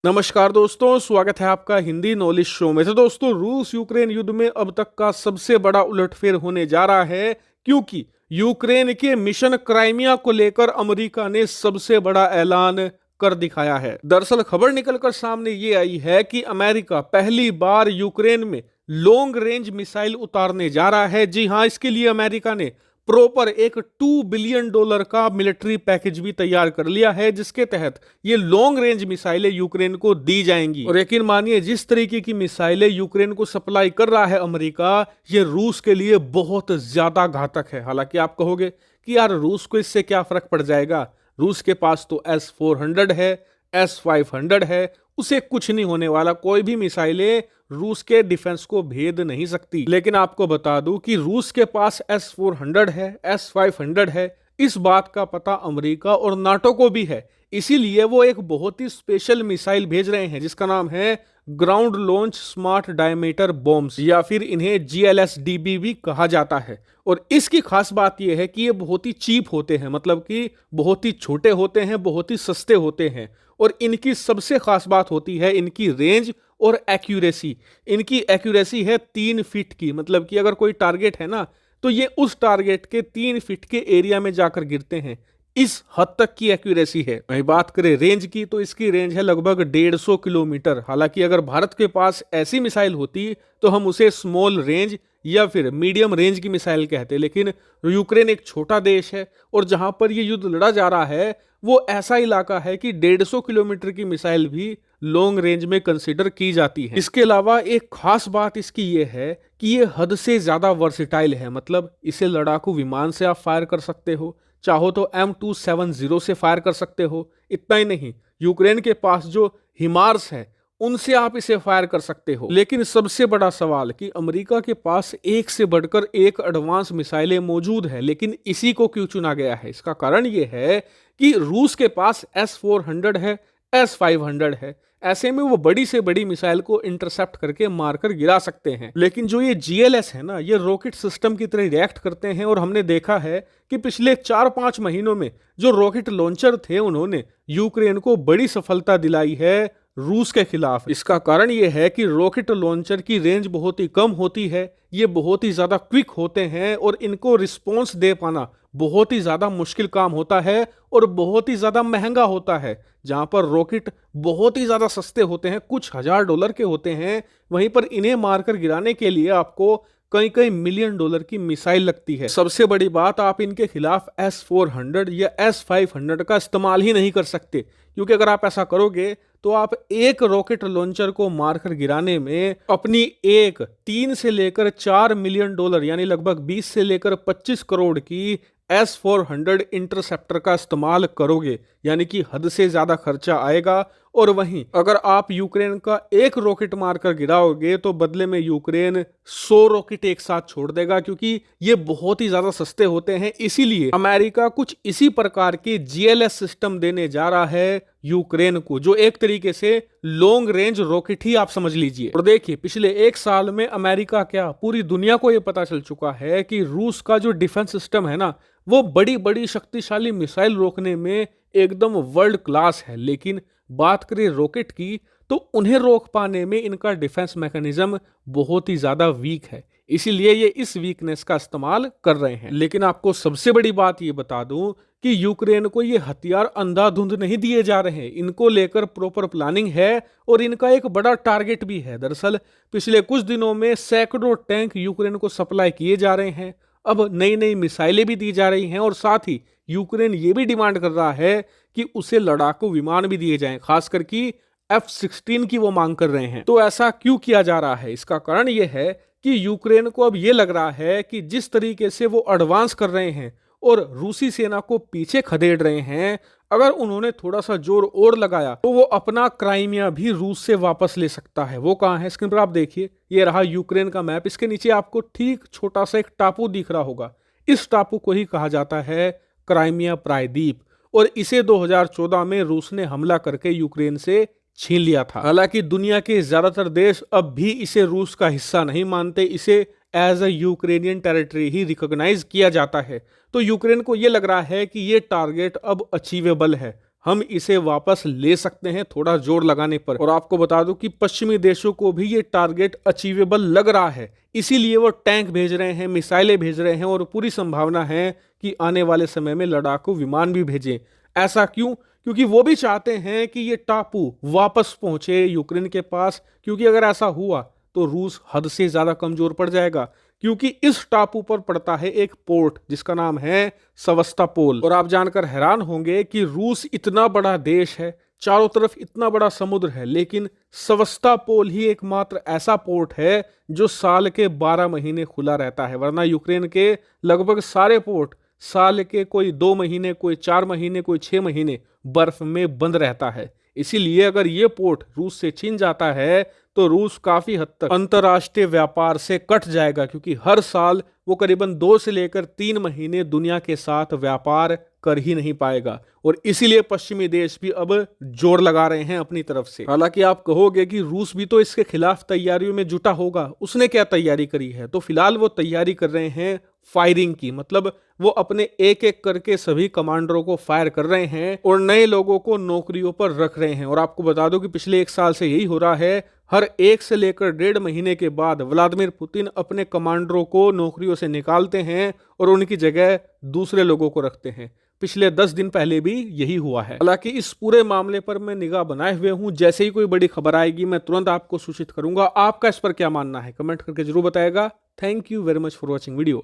नमस्कार दोस्तों, स्वागत है आपका हिंदी नॉलेज शो में। तो दोस्तों, रूस यूक्रेन युद्ध में अब तक का सबसे बड़ा उलटफेर होने जा रहा है, क्योंकि यूक्रेन के मिशन क्राइमिया को लेकर अमेरिका ने सबसे बड़ा ऐलान कर दिखाया है। दरअसल खबर निकलकर सामने ये आई है कि अमेरिका पहली बार यूक्रेन में लॉन्ग रेंज मिसाइल उतारने जा रहा है। जी हां, इसके लिए अमेरिका ने प्रॉपर एक $2 बिलियन का मिलिट्री पैकेज भी तैयार कर लिया है, जिसके तहत ये लॉन्ग रेंज मिसाइलें यूक्रेन को दी जाएंगी। और यकीन मानिए, जिस तरीके की मिसाइलें यूक्रेन को सप्लाई कर रहा है अमेरिका, ये रूस के लिए बहुत ज्यादा घातक है। हालांकि आप कहोगे कि यार रूस को इससे क्या फर्क पड़ जाएगा, रूस के पास तो S-400 है, S-500 है, उसे कुछ नहीं होने वाला, कोई भी मिसाइलें रूस के डिफेंस को भेद नहीं सकती। लेकिन आपको बता दूं कि रूस के पास S-400 है, S-500 है, इस बात का पता अमेरिका और नाटो को भी है। इसीलिए वो एक बहुत ही स्पेशल मिसाइल भेज रहे हैं, जिसका नाम है ground launch smart diameter bombs, या फिर इन्हें GLSDB भी कहा जाता है। और इसकी खास बात यह है कि ये बहुत ही चीप होते हैं, मतलब कि बहुत ही छोटे होते हैं, बहुत ही सस्ते होते हैं। और इनकी सबसे खास बात होती है इनकी रेंज और एक्यूरेसी। इनकी एक्यूरेसी है 3 फीट की, मतलब कि अगर कोई टारगेट है ना, तो ये उस टारगेट के 3 फीट के एरिया में जाकर गिरते हैं। इस हद तक की एक्यूरेसी है। वहीं बात करें रेंज की, तो इसकी रेंज है लगभग 150 किलोमीटर। हालांकि अगर भारत के पास ऐसी मिसाइल होती तो हम उसे स्मॉल रेंज या फिर मीडियम रेंज की मिसाइल कहते, लेकिन यूक्रेन एक छोटा देश है और जहां पर यह युद्ध लड़ा जा रहा है वो ऐसा इलाका है कि 150 किलोमीटर की मिसाइल भी लॉन्ग रेंज में कंसीडर की जाती है। इसके अलावा एक खास बात इसकी ये है कि ये हद से ज्यादा वर्सिटाइल है, मतलब इसे लड़ाकू विमान से आप फायर कर सकते हो, चाहो तो M270 से फायर कर सकते हो। इतना ही नहीं, यूक्रेन के पास जो हिमार्स है उनसे आप इसे फायर कर सकते हो। लेकिन सबसे बड़ा सवाल कि अमेरिका के पास एक से बढ़कर एक एडवांस मिसाइलें मौजूद है, लेकिन इसी को क्यों चुना गया है? इसका कारण यह है कि रूस के पास S-400 है, S-500 है। ऐसे में वो बड़ी से बड़ी मिसाइल को इंटरसेप्ट करके मारकर गिरा सकते हैं। लेकिन जो ये GLS है ना, ये रॉकेट सिस्टम की तरह रिएक्ट करते हैं। और हमने देखा है कि पिछले 4-5 महीनों में जो रॉकेट लॉन्चर थे, उन्होंने यूक्रेन को बड़ी सफलता दिलाई है रूस के खिलाफ। इसका कारण यह है कि रॉकेट लॉन्चर की रेंज बहुत ही कम होती है, ये बहुत ही ज्यादा क्विक होते हैं और इनको रिस्पॉन्स दे पाना बहुत ही ज्यादा मुश्किल काम होता है और बहुत ही ज्यादा महंगा होता है। जहां पर रॉकेट बहुत ही ज्यादा सस्ते होते हैं, कुछ $1000 के होते हैं, वहीं पर इन्हें मारकर गिराने के लिए आपको कई कई $1 मिलियन की मिसाइल लगती है। सबसे बड़ी बात, आप इनके खिलाफ S-400 या S-500 का इस्तेमाल ही नहीं कर सकते, क्योंकि अगर आप ऐसा करोगे तो आप एक रॉकेट लॉन्चर को मारकर गिराने में अपनी 3 से लेकर $4 मिलियन यानी लगभग 20 से लेकर 25 करोड़ की S-400 इंटरसेप्टर का इस्तेमाल करोगे, यानी कि हद से ज्यादा खर्चा आएगा। और वहीं अगर आप यूक्रेन का एक रॉकेट मारकर गिराओगे तो बदले में यूक्रेन 100 रॉकेट एक साथ छोड़ देगा, क्योंकि ये बहुत ही ज्यादा सस्ते होते हैं। इसीलिए अमेरिका कुछ इसी प्रकार के GLS सिस्टम देने जा रहा है यूक्रेन को, जो एक तरीके से लॉन्ग रेंज रॉकेट ही आप समझ लीजिए। और देखिए, पिछले 1 साल में अमेरिका क्या, पूरी दुनिया को यह पता चल चुका है कि रूस का जो डिफेंस सिस्टम है ना, वो बड़ी बड़ी शक्तिशाली मिसाइल रोकने में एकदम वर्ल्ड क्लास है। लेकिन बात करें रॉकेट की, तो उन्हें रोक पाने में इनका डिफेंस मैकेनिज्म बहुत ही ज्यादा वीक है। इसीलिए ये इस वीकनेस का इस्तेमाल कर रहे हैं। लेकिन आपको सबसे बड़ी बात ये बता दूं कि यूक्रेन को ये हथियार अंधाधुंध नहीं दिए जा रहे हैं, इनको लेकर प्रॉपर प्लानिंग है और इनका एक बड़ा टारगेट भी है। दरअसल पिछले कुछ दिनों में सैकड़ों टैंक यूक्रेन को सप्लाई किए जा रहे हैं, अब नई नई मिसाइलें भी दी जा रही हैं, और साथ ही यूक्रेन ये भी डिमांड कर रहा है कि उसे लड़ाकू विमान भी दिए जाएं, खासकर कि F-16 की वो मांग कर रहे हैं। तो ऐसा क्यों किया जा रहा है? इसका कारण ये है कि यूक्रेन को अब ये लग रहा है कि जिस तरीके से वो एडवांस कर रहे हैं और रूसी सेना को पीछे खदेड़ रहे हैं, अगर उन्होंने थोड़ा सा जोर और लगाया तो वो अपना क्राइमिया भी रूस से वापस ले सकता है। वो कहाँ है? स्क्रीन पर आप देखिए, ये रहा यूक्रेन का मैप। इसके नीचे आपको ठीक छोटा सा एक टापू दिख रहा होगा, इस टापू को ही कहा जाता है क्राइमिया प्रायद्वीप, और इसे 2014 में रूस ने हमला करके यूक्रेन से छीन लिया था। हालांकि दुनिया के ज्यादातर देश अब भी इसे रूस का हिस्सा नहीं मानते, इसे एज अ यूक्रेनियन टेरिटरी ही रिकॉग्नाइज किया जाता है। तो यूक्रेन को यह लग रहा है कि यह टारगेट अब अचीवेबल है। हम इसे वापस ले सकते हैं थोड़ा जोर लगाने पर। और आपको बता दूं कि पश्चिमी देशों को भी ये टारगेट अचीवेबल लग रहा है, इसीलिए वो टैंक भेज रहे हैं, मिसाइलें भेज रहे हैं और पूरी संभावना है कि आने वाले समय में लड़ाकू विमान भी भेजें। ऐसा क्यों? क्योंकि वो भी चाहते हैं कि ये टापू वापस पहुंचे यूक्रेन के पास, क्योंकि अगर ऐसा हुआ तो रूस हद से ज्यादा कमजोर पड़ जाएगा। क्योंकि इस टापू पर पड़ता है एक पोर्ट जिसका नाम है सवस्तापोल। और आप जानकर हैरान होंगे कि रूस इतना बड़ा देश है, चारों तरफ इतना बड़ा समुद्र है, लेकिन सवस्तापोल ही एकमात्र ऐसा पोर्ट है जो साल के 12 महीने खुला रहता है। वरना यूक्रेन के लगभग सारे पोर्ट साल के कोई 2 महीने, कोई 4 महीने, कोई 6 महीने बर्फ में बंद रहता है। इसीलिए अगर ये पोर्ट रूस से छीन जाता है तो रूस काफी हद तक अंतर्राष्ट्रीय व्यापार से कट जाएगा, क्योंकि हर साल वो करीबन 2 से लेकर 3 महीने दुनिया के साथ व्यापार कर ही नहीं पाएगा। और इसीलिए पश्चिमी देश भी अब जोर लगा रहे हैं अपनी तरफ से। हालांकि आप कहोगे कि रूस भी तो इसके खिलाफ तैयारियों में जुटा होगा, उसने क्या तैयारी करी है? तो फिलहाल वो तैयारी कर रहे हैं फायरिंग की, मतलब वो अपने एक एक करके सभी कमांडरों को फायर कर रहे हैं और नए लोगों को नौकरियों पर रख रहे हैं। और आपको बता दो कि पिछले 1 साल से यही हो रहा है। हर 1 से लेकर 1.5 महीने के बाद व्लादिमीर पुतिन अपने कमांडरों को नौकरियों से निकालते हैं और उनकी जगह दूसरे लोगों को रखते हैं। पिछले 10 दिन पहले भी यही हुआ है। हालांकि इस पूरे मामले पर मैं निगाह बनाए हुए हूं, जैसे ही कोई बड़ी खबर आएगी मैं तुरंत आपको सूचित करूंगा। आपका इस पर क्या मानना है कमेंट करके जरूर बताएगा। Thank you very much for watching video.